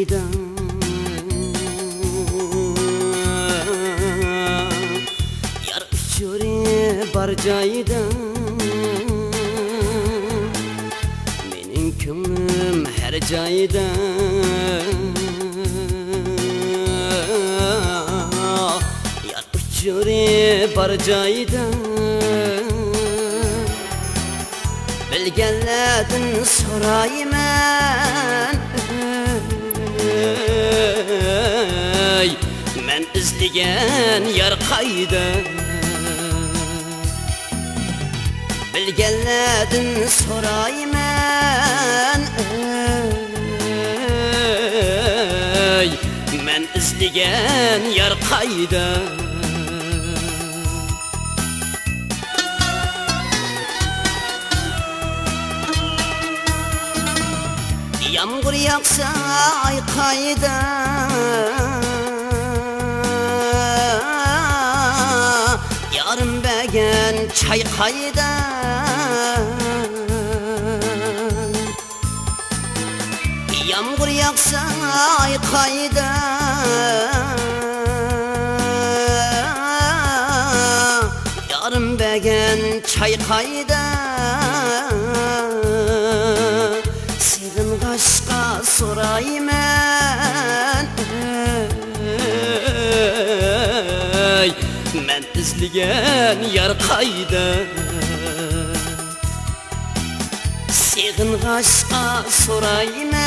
joyda yar uchuri bar joyda mening ko'nglim har joyda yar uchuri bar joyda bilganlardan so'rayman men izligen yar kayda bilganlardan so'rayman men izligen yar kayda yağmur yağsa ay kayda yarım begen çay kayda yağmur yağsa ay kayda yarım begen çay kayda sizin kaşka sorayman men izligen yar kayda sizin kaşka sorayman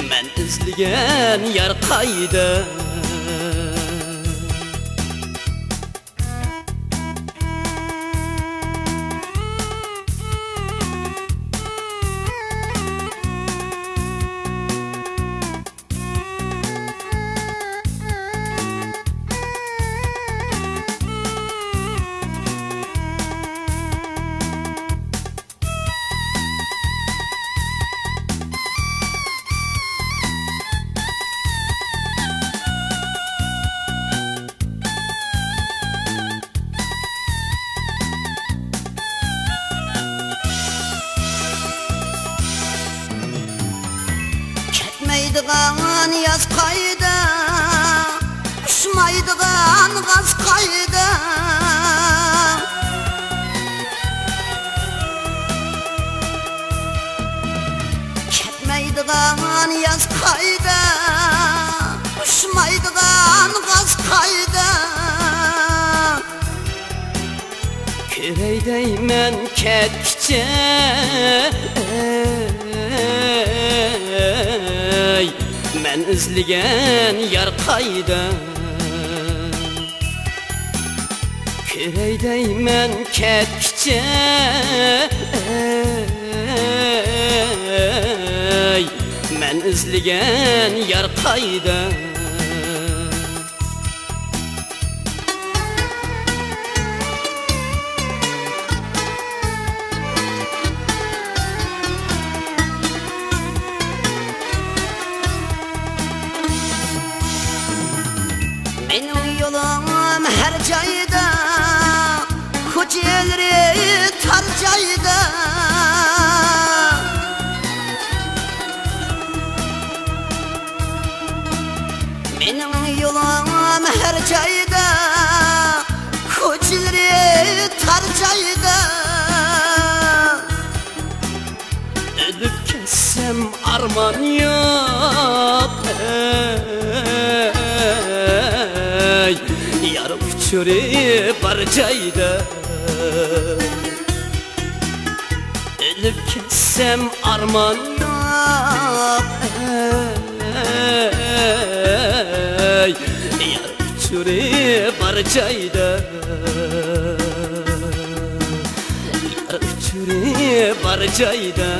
men izligen yar kayda Uçmaydıgan yaz kayda, uçmaydıgan gaz kayda. Ketmeydigan yaz kayda, uçmaydıgan gaz kayda. Köreydeymen ketkiçe men izligen yar kayda köreydeymen ketkiçe men izligen yar kayda benim yolum her cayda, kocaeli tar cayda. Benim yolum her cayda, kocaeli tar cayda. Ölüp kessem arman yok. Yar uçuri bar cayda ölüp kessem arman yok yar uçuri bar cayda yar uçuri bar cayda